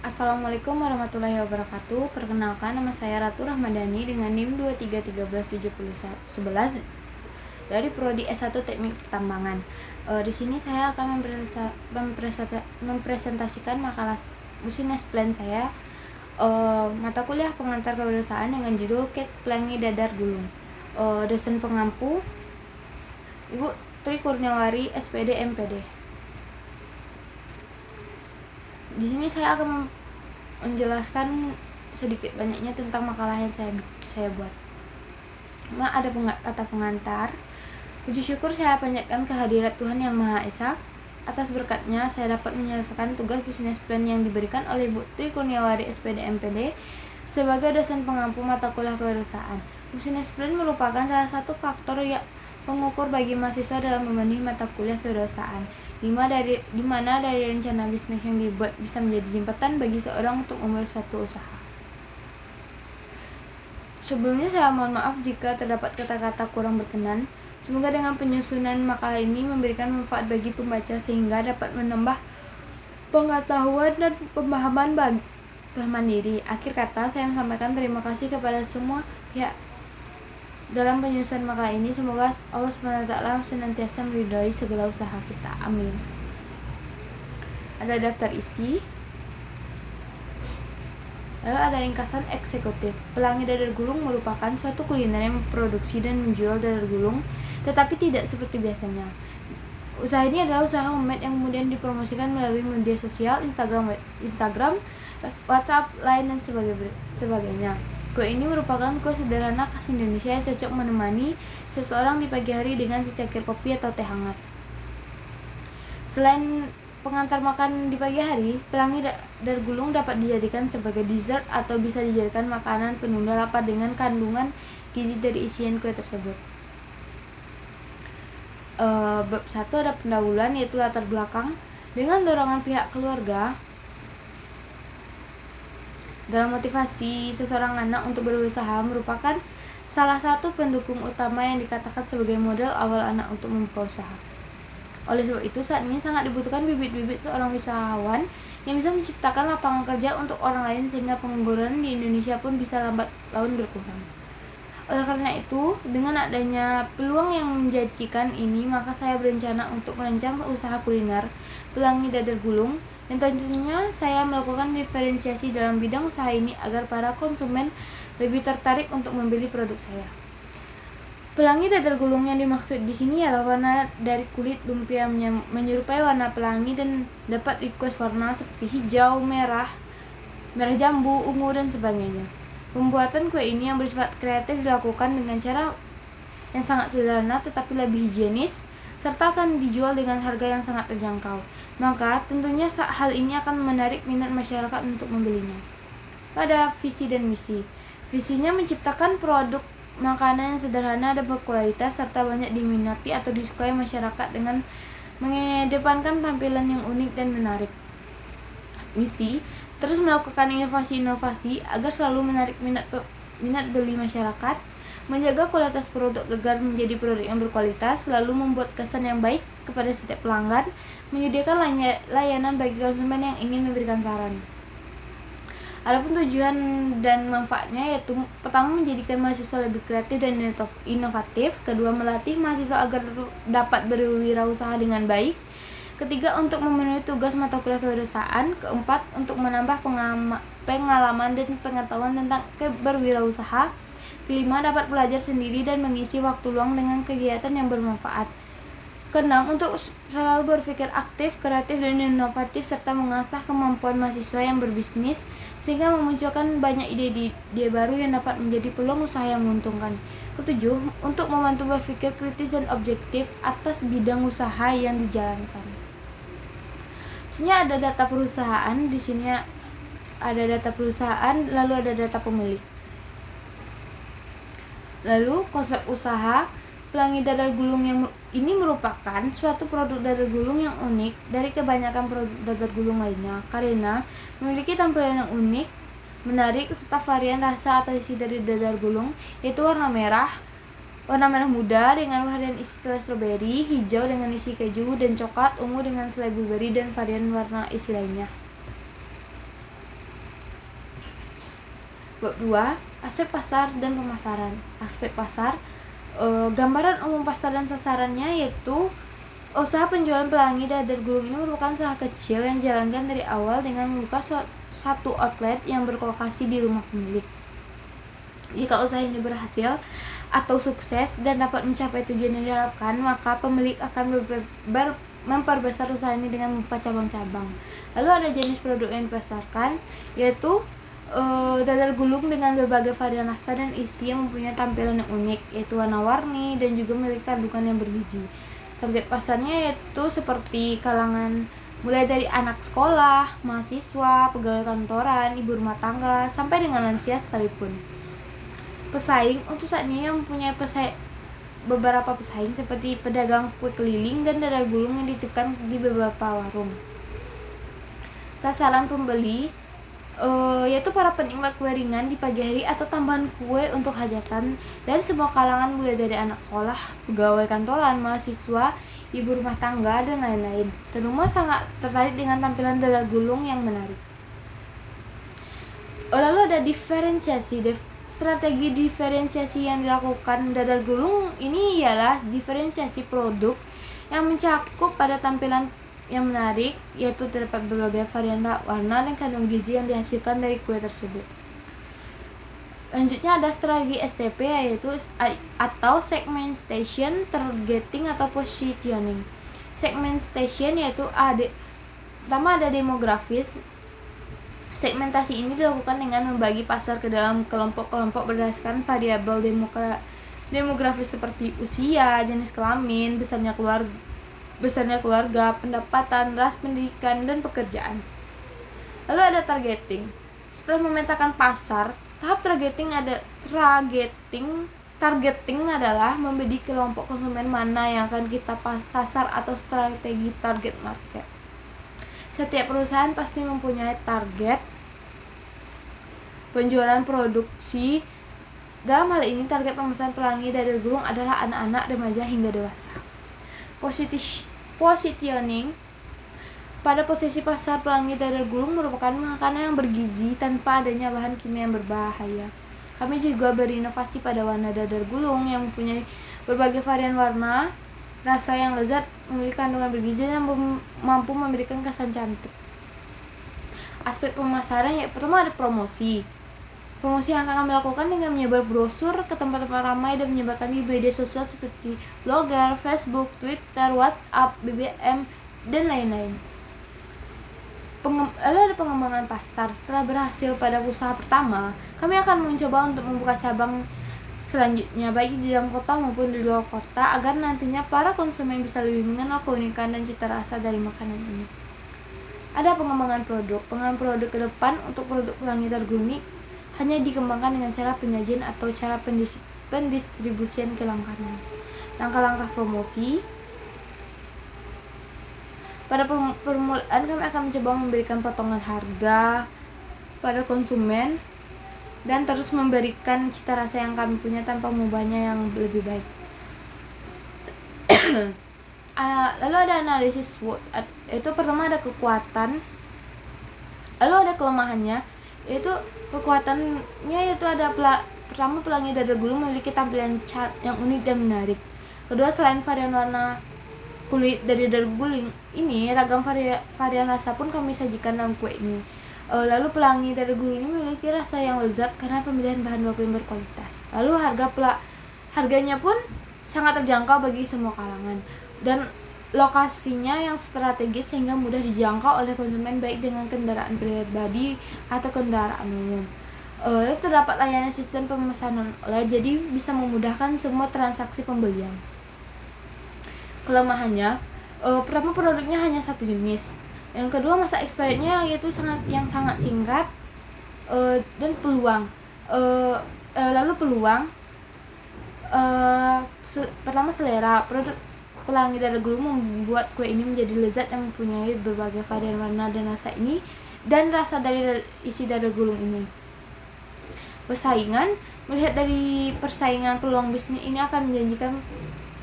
Assalamualaikum warahmatullahi wabarakatuh. Perkenalkan, nama saya Ratu Rahmadani dengan NIM 23137011 dari Prodi S1 Teknik Pertambangan. Di sini saya akan mempresentasikan makalah business plan saya, mata kuliah pengantar kewirausahaan dengan judul Kek Pelangi Dadar Gulung. Dosen pengampu Ibu Tri Kurniawati, SPD MPD. Di sini saya akan menjelaskan sedikit banyaknya tentang makalah yang saya buat. Ada kata pengantar. Puji syukur saya panjatkan kehadirat Tuhan Yang Maha Esa. Atas berkatnya saya dapat menyelesaikan tugas bisnis plan yang diberikan oleh Ibu Tri Kurniawati, SPD MPD sebagai dosen pengampu mata kuliah kewirausahaan. Bisnis plan merupakan salah satu faktor yang pengukur bagi mahasiswa dalam memenuhi mata kuliah kewirausasahaan, di mana dari rencana bisnis yang dibuat bisa menjadi jembatan bagi seorang untuk memulai suatu usaha. Sebelumnya saya mohon maaf jika terdapat kata-kata kurang berkenan. Semoga dengan penyusunan makalah ini memberikan manfaat bagi pembaca sehingga dapat menambah pengetahuan dan pemahaman diri. Akhir kata, saya menyampaikan terima kasih kepada semua pihak dalam penyusunan makalah ini. Semoga Allah SWT senantiasa meridhai segala usaha kita. Amin. Ada daftar isi, lalu ada ringkasan eksekutif. Pelangi dadar gulung merupakan suatu kuliner yang memproduksi dan menjual dadar gulung, tetapi tidak seperti biasanya. Usaha ini adalah usaha homemade yang kemudian dipromosikan melalui media sosial, Instagram, WhatsApp, Line, dan sebagainya. Kue ini merupakan kue sederhana khas Indonesia yang cocok menemani seseorang di pagi hari dengan secangkir kopi atau teh hangat. Selain pengantar makan di pagi hari, pelangi dadar gulung dapat dijadikan sebagai dessert atau bisa dijadikan makanan penunda lapar dengan kandungan gizi dari isian kue tersebut. Bab 1 ada pendahuluan, yaitu latar belakang. Dengan dorongan pihak keluarga dalam motivasi seseorang anak untuk berusaha merupakan salah satu pendukung utama yang dikatakan sebagai modal awal anak untuk membuka usaha. Oleh sebab itu, saat ini sangat dibutuhkan bibit-bibit seorang usahawan yang bisa menciptakan lapangan kerja untuk orang lain sehingga pengangguran di Indonesia pun bisa lambat laun berkurang. Oleh karena itu, dengan adanya peluang yang menjanjikan ini, maka saya berencana untuk merancang usaha kuliner pelangi dadar gulung, dan tentunya saya melakukan diferensiasi dalam bidang usaha ini agar para konsumen lebih tertarik untuk membeli produk saya. Pelangi dadar gulung yang dimaksud di sini adalah warna dari kulit lumpia menyerupai warna pelangi dan dapat request warna seperti hijau, merah jambu, ungu, dan sebagainya. Pembuatan kue ini yang bersifat kreatif dilakukan dengan cara yang sangat sederhana tetapi lebih higienis, serta akan dijual dengan harga yang sangat terjangkau. Maka tentunya hal ini akan menarik minat masyarakat untuk membelinya. Pada visi dan misi. Visinya menciptakan produk makanan yang sederhana dan berkualitas serta banyak diminati atau disukai masyarakat dengan mengedepankan tampilan yang unik dan menarik. Misi, terus melakukan inovasi-inovasi agar selalu menarik minat beli masyarakat, menjaga kualitas produk agar menjadi produk yang berkualitas, lalu membuat kesan yang baik kepada setiap pelanggan, menyediakan layanan bagi konsumen yang ingin memberikan saran. Adapun tujuan dan manfaatnya yaitu pertama, menjadikan mahasiswa lebih kreatif dan inovatif, kedua, melatih mahasiswa agar dapat berwirausaha dengan baik, ketiga, untuk memenuhi tugas mata kuliah kewirausahaan, keempat, untuk menambah pengalaman dan pengetahuan tentang berwirausaha, kelima, dapat belajar sendiri dan mengisi waktu luang dengan kegiatan yang bermanfaat, keenam, untuk selalu berpikir aktif, kreatif, dan inovatif serta mengasah kemampuan mahasiswa yang berbisnis sehingga memunculkan banyak ide baru yang dapat menjadi peluang usaha yang menguntungkan. Ketujuh, untuk membantu berpikir kritis dan objektif atas bidang usaha yang dijalankan. Di sini ada data perusahaan, lalu ada data pemilik. Lalu konsep usaha pelangi dadar gulung yang ini merupakan suatu produk dadar gulung yang unik dari kebanyakan produk dadar gulung lainnya karena memiliki tampilan yang unik, menarik, serta varian rasa atau isi dari dadar gulung, yaitu warna merah muda dengan varian isi selai stroberi, hijau dengan isi keju dan coklat, ungu dengan selai blueberry, dan varian warna isi lainnya. Bab 2, aspek pasar dan pemasaran. Aspek pasar, gambaran umum pasar dan sasarannya yaitu usaha penjualan pelangi dadar gulung ini merupakan usaha kecil yang dijalankan dari awal dengan membuka satu outlet yang berlokasi di rumah pemilik. Jika usaha ini berhasil atau sukses dan dapat mencapai tujuan yang diharapkan, maka pemilik akan memperbesar usaha ini dengan membuka cabang-cabang. Lalu ada jenis produk yang dipasarkan, yaitu dadar gulung dengan berbagai varian rasa dan isi yang mempunyai tampilan yang unik, yaitu warna-warni dan juga memiliki kandungan yang bergizi. Target pasarnya yaitu seperti kalangan mulai dari anak sekolah, mahasiswa, pegawai kantoran, ibu rumah tangga, sampai dengan lansia sekalipun. Pesaing untuk saat ini yang mempunyai beberapa pesaing seperti pedagang kue keliling dan dadar gulung yang dititipkan di beberapa warung. Sasaran pembeli yaitu para penikmat kue ringan di pagi hari atau tambahan kue untuk hajatan dari semua kalangan mulai dari anak sekolah, pegawai kantoran, mahasiswa, ibu rumah tangga, dan lain-lain. Dan rumah sangat tertarik dengan tampilan dadar gulung yang menarik. Lalu ada strategi diferensiasi yang dilakukan dadar gulung ini ialah diferensiasi produk yang mencakup pada tampilan yang menarik, yaitu terdapat berbagai varian warna dan kandungan gizi yang dihasilkan dari kue tersebut. Lanjutnya ada strategi STP, yaitu atau segmentation, targeting, atau positioning. Segmentation yaitu pertama ada demografis. Segmentasi ini dilakukan dengan membagi pasar ke dalam kelompok-kelompok berdasarkan variabel demografis seperti usia, jenis kelamin, besarnya keluarga, pendapatan, ras, pendidikan, dan pekerjaan. Lalu ada targeting. Setelah memetakan pasar, tahap targeting adalah membidik kelompok konsumen mana yang akan kita sasar atau strategi target market. Setiap perusahaan pasti mempunyai target penjualan produksi. Dalam hal ini, target pemesan pelangi dadar gulung adalah anak-anak, remaja, hingga dewasa. Positioning pada posisi pasar, pelangi dadar gulung merupakan makanan yang bergizi tanpa adanya bahan kimia yang berbahaya. Kami juga berinovasi pada warna dadar gulung yang mempunyai berbagai varian warna, rasa yang lezat, memiliki kandungan bergizi, dan mampu memberikan kesan cantik. Aspek pemasaran yaitu pertama ada promosi. Promosi yang akan kami lakukan dengan menyebar brosur ke tempat-tempat ramai dan menyebarkan di media sosial seperti blogger, Facebook, Twitter, WhatsApp, BBM, dan lain-lain. Lalu ada pengembangan pasar. Setelah berhasil pada usaha pertama, kami akan mencoba untuk membuka cabang selanjutnya baik di dalam kota maupun di luar kota agar nantinya para konsumen bisa lebih mengenal keunikan dan cita rasa dari makanan ini. Ada pengembangan produk. Pengembangan produk ke depan untuk produk pelangi dadar gulung hanya dikembangkan dengan cara penyajian atau cara pendistribusian ke langganan. Langkah-langkah promosi. Pada permulaan kami akan mencoba memberikan potongan harga pada konsumen dan terus memberikan cita rasa yang kami punya tanpa mengubahnya yang lebih baik. Lalu ada analisis SWOT. Itu pertama ada kekuatan, lalu ada kelemahannya. Yaitu kekuatannya yaitu ada pertama, pelangi dadar gulung memiliki tampilan yang unik dan menarik. Kedua, selain varian warna kulit dari dadar gulung ini, ragam varian rasa pun kami sajikan dalam kue ini. Lalu pelangi dadar gulung ini memiliki rasa yang lezat karena pemilihan bahan baku yang berkualitas. Lalu harganya pun sangat terjangkau bagi semua kalangan, dan lokasinya yang strategis sehingga mudah dijangkau oleh konsumen baik dengan kendaraan pribadi atau kendaraan umum. Terdapat layanan sistem pemesanan online, jadi bisa memudahkan semua transaksi pembelian. Kelemahannya, pertama, produknya hanya satu jenis. Yang kedua, masa expirednya yaitu sangat singkat. Dan peluang. Lalu peluang. Pertama, selera. Produk pelangi dadar gulung membuat kue ini menjadi lezat yang mempunyai berbagai varian warna dan rasa ini dan rasa dari isi dadar gulung ini. Persaingan, melihat dari persaingan, peluang bisnis ini akan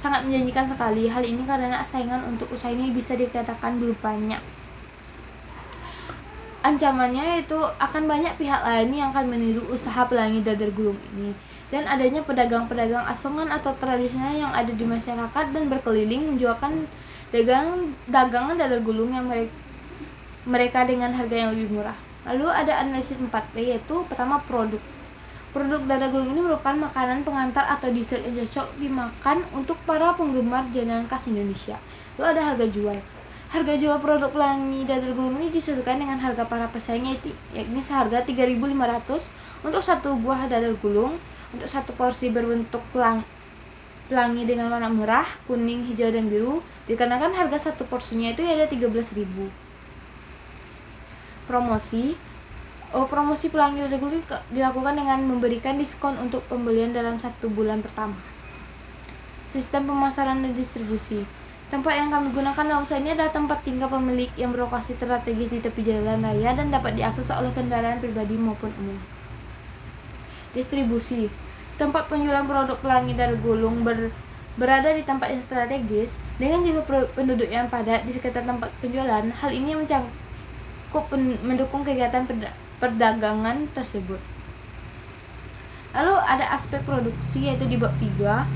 sangat menjanjikan sekali. Hal ini karena saingan untuk usaha ini bisa dikatakan belum banyak. Ancamannya itu akan banyak pihak lain yang akan meniru usaha pelangi dadar gulung ini, dan adanya pedagang-pedagang asongan atau tradisional yang ada di masyarakat dan berkeliling menjualkan dagangan dadar gulung yang mereka dengan harga yang lebih murah. Lalu ada analisis 4P, yaitu pertama produk. Produk dadar gulung ini merupakan makanan pengantar atau dessert yang cocok dimakan untuk para penggemar jajanan khas Indonesia. Lalu ada harga jual. Harga jual produk pelangi dadar gulung ini disesuaikan dengan harga para pesaingnya, yakni seharga 3.500 untuk satu buah dadar gulung. Untuk satu porsi berbentuk pelangi dengan warna merah, kuning, hijau, dan biru, dikenakan harga satu porsinya itu ada 13.000. Promosi pelangi dadar gulung dilakukan dengan memberikan diskon untuk pembelian dalam 1 bulan pertama. Sistem pemasaran dan distribusi. Tempat yang kami gunakan dalam usaha ini adalah tempat tinggal pemilik yang berlokasi strategis di tepi jalan raya dan dapat diakses oleh kendaraan pribadi maupun umum. Distribusi. Tempat penjualan produk pelangi dadar gulung berada di tempat yang strategis dengan jumlah penduduk yang padat di sekitar tempat penjualan. Hal ini mencakup mendukung kegiatan perdagangan tersebut. Lalu ada aspek produksi, yaitu di bab 3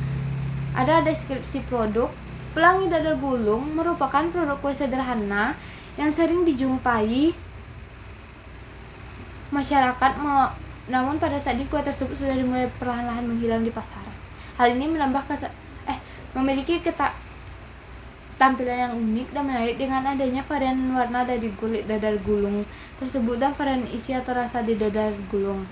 ada deskripsi produk. Pelangi dadar gulung merupakan produk kue sederhana yang sering dijumpai masyarakat, namun pada saat ini kue tersebut sudah dimulai perlahan-lahan menghilang di pasaran. Hal ini memiliki tampilan yang unik dan menarik dengan adanya varian warna dari kulit dadar gulung tersebut dan varian isi atau rasa di dadar gulung.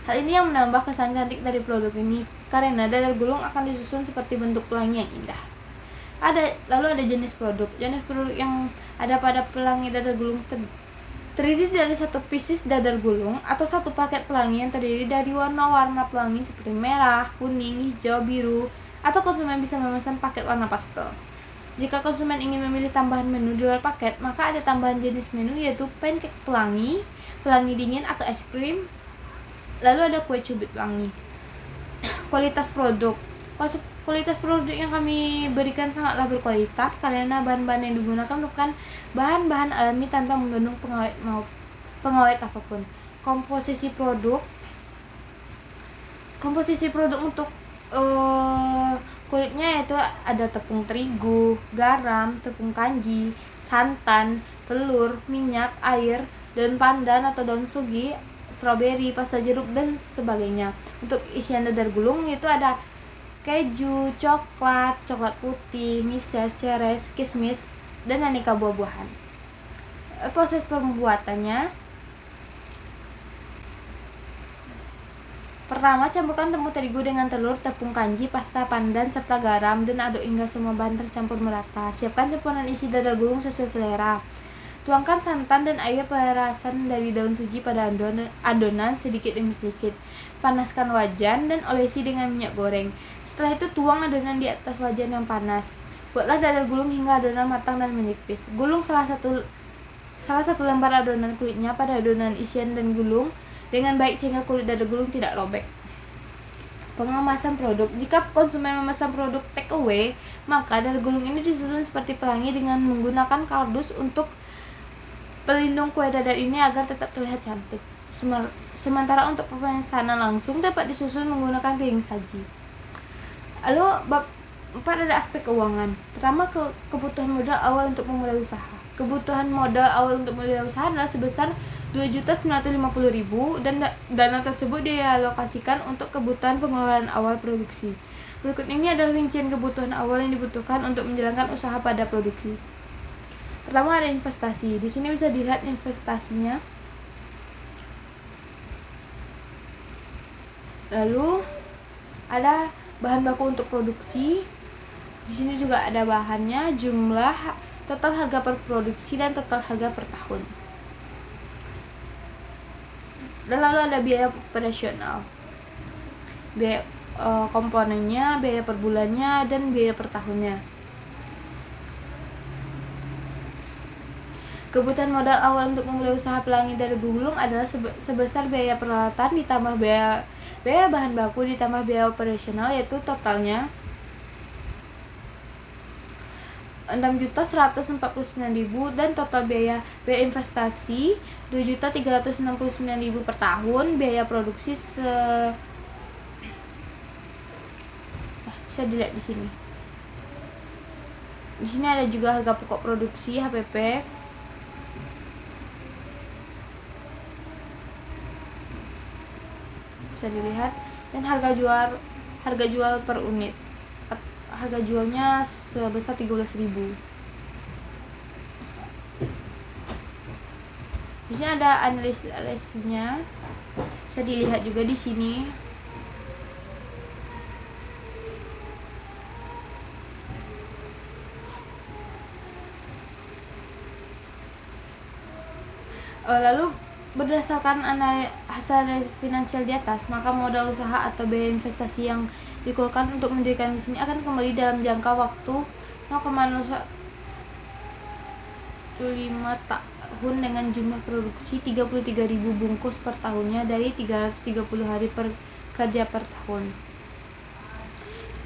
Hal ini yang menambah kesan cantik dari produk ini, karena dadar gulung akan disusun seperti bentuk pelangi yang indah. Lalu ada jenis produk. Jenis produk yang ada pada pelangi dadar gulung terdiri dari satu pieces dadar gulung atau satu paket pelangi yang terdiri dari warna-warna pelangi seperti merah, kuning, hijau, biru, atau konsumen bisa memesan paket warna pastel. Jika konsumen ingin memilih tambahan menu di luar paket, maka ada tambahan jenis menu, yaitu pancake pelangi, pelangi dingin atau es krim. Lalu ada kue cubit pelangi. Kualitas produk. Kualitas produk yang kami berikan sangatlah berkualitas karena bahan-bahan yang digunakan merupakan bahan-bahan alami tanpa mengandung pengawet apapun. Komposisi produk untuk kulitnya yaitu ada tepung terigu, garam, tepung kanji, santan, telur, minyak, air, daun pandan atau daun sugi, stroberi, pasta jeruk, dan sebagainya. Untuk isian dadar gulung itu ada keju, coklat putih, mises, ceres, kismis, dan aneka buah-buahan. Proses pembuatannya: pertama, campurkan tepung terigu dengan telur, tepung kanji, pasta pandan, serta garam, dan aduk hingga semua bahan tercampur merata. Siapkan campuran isi dadar gulung sesuai selera. Tuangkan santan dan air perasan dari daun suji pada adonan sedikit demi sedikit. Panaskan wajan dan olesi dengan minyak goreng. Setelah itu tuang adonan di atas wajan yang panas. Buatlah dadar gulung hingga adonan matang dan menipis. Gulung salah satu lembar adonan kulitnya pada adonan isian dan gulung dengan baik sehingga kulit dadar gulung tidak robek. Pengemasan produk. Jika konsumen memesan produk take away, maka dadar gulung ini disusun seperti pelangi dengan menggunakan kardus untuk pelindung kue dadar ini agar tetap terlihat cantik. Sementara untuk pemesanan langsung dapat disusun menggunakan piring saji. Lalu bab 4 ada aspek keuangan. Pertama, kebutuhan modal awal untuk memulai usaha. Kebutuhan modal awal untuk memulai usaha adalah sebesar 2.950.000 dan dana tersebut dialokasikan untuk kebutuhan pengeluaran awal produksi. Berikut ini adalah rincian kebutuhan awal yang dibutuhkan untuk menjalankan usaha pada produksi. Pertama, ada investasi. Di sini bisa dilihat investasinya. Lalu ada bahan baku untuk produksi. Di sini juga ada bahannya, jumlah, total harga per produksi, dan total harga per tahun. Dan lalu ada biaya operasional, biaya komponennya, biaya per bulannya, dan biaya per tahunnya. Kebutuhan modal awal untuk memulai usaha pelangi dadar gulung adalah sebesar biaya peralatan ditambah biaya bahan baku ditambah biaya operasional, yaitu totalnya 6.149.000 dan total biaya investasi 2.369.000 per tahun. Biaya produksi bisa dilihat di sini. Di sini ada juga harga pokok produksi HPP. Bisa dilihat, dan harga jual per unit. Harga jualnya sebesar 13.000. Di sini ada analisisnya. Bisa dilihat juga di sini. Lalu berdasarkan hasil analisis finansial di atas, maka modal usaha atau biaya investasi yang dikeluarkan untuk mendirikan bisnis ini akan kembali dalam jangka waktu 0,05 tahun dengan jumlah produksi 33.000 bungkus per tahunnya dari 330 hari kerja per tahun.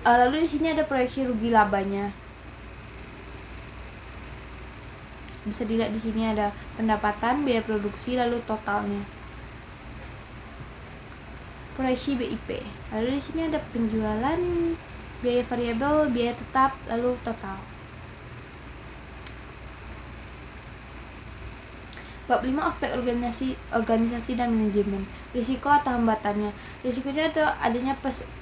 Lalu di sini ada proyeksi rugi labanya. Bisa dilihat di sini ada pendapatan, biaya produksi, lalu totalnya. Proyeksi BIP. Lalu di sini ada penjualan, biaya variabel, biaya tetap, lalu total. Bab 5, aspek organisasi dan manajemen. Risiko atau hambatannya. Risikonya itu adanya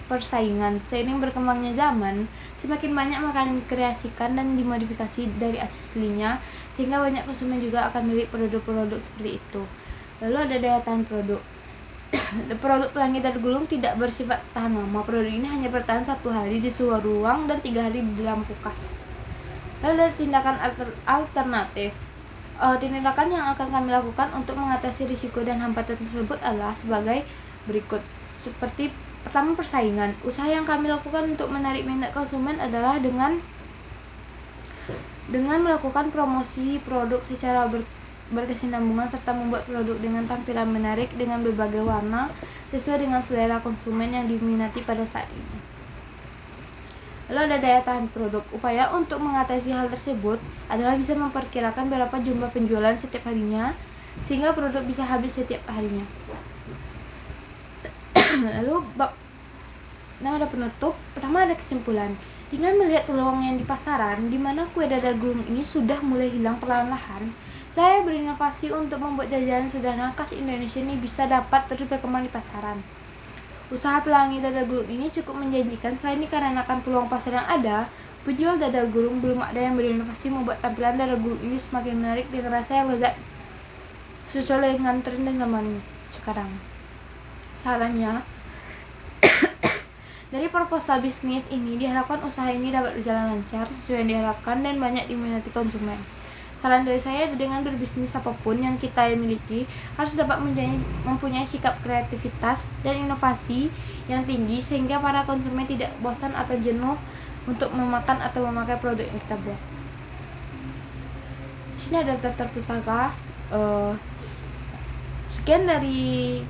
persaingan. Seiring berkembangnya zaman, semakin banyak makanan dikreasikan dan dimodifikasi dari aslinya, sehingga banyak konsumen juga akan membeli produk-produk seperti itu. Lalu ada daya tahan produk. Produk pelangi dadar gulung tidak bersifat tahan lama. Produk ini hanya bertahan 1 hari di suhu ruang dan 3 hari di dalam kulkas. Lalu ada tindakan alternatif. Tindakan yang akan kami lakukan untuk mengatasi risiko dan hambatan tersebut adalah sebagai berikut. Seperti pertama, persaingan. Usaha yang kami lakukan untuk menarik minat konsumen adalah dengan melakukan promosi produk secara berkesinambungan serta membuat produk dengan tampilan menarik dengan berbagai warna sesuai dengan selera konsumen yang diminati pada saat ini. Lalu ada daya tahan produk. Upaya untuk mengatasi hal tersebut adalah bisa memperkirakan berapa jumlah penjualan setiap harinya sehingga produk bisa habis setiap harinya. Lalu ada penutup. Pertama ada kesimpulan. Dengan melihat peluang yang di pasaran di mana kue dadar gulung ini sudah mulai hilang perlahan-lahan, saya berinovasi untuk membuat jajanan sederhana khas Indonesia ini bisa dapat terus berkembang di pasaran. Usaha pelangi dadar gulung ini cukup menjanjikan. Selain dikarenakan peluang pasar yang ada, penjual dadar gulung belum ada yang berinovasi membuat tampilan dadar gulung ini semakin menarik dengan rasa yang lezat sesuai dengan tren dan zaman sekarang. Sarannya, dari proposal bisnis ini diharapkan usaha ini dapat berjalan lancar sesuai yang diharapkan dan banyak diminati konsumen. Saran dari saya, dengan berbisnis apapun yang kita miliki harus dapat mempunyai sikap kreativitas dan inovasi yang tinggi sehingga para konsumen tidak bosan atau jenuh untuk memakan atau memakai produk yang kita buat. Di sini ada daftar pustaka. Sekian dari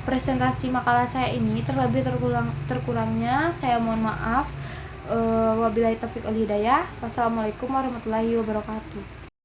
presentasi makalah saya ini. Terlebih terkurangnya saya mohon maaf. Wabillahi taufiq wal hidayah. Wassalamualaikum warahmatullahi wabarakatuh.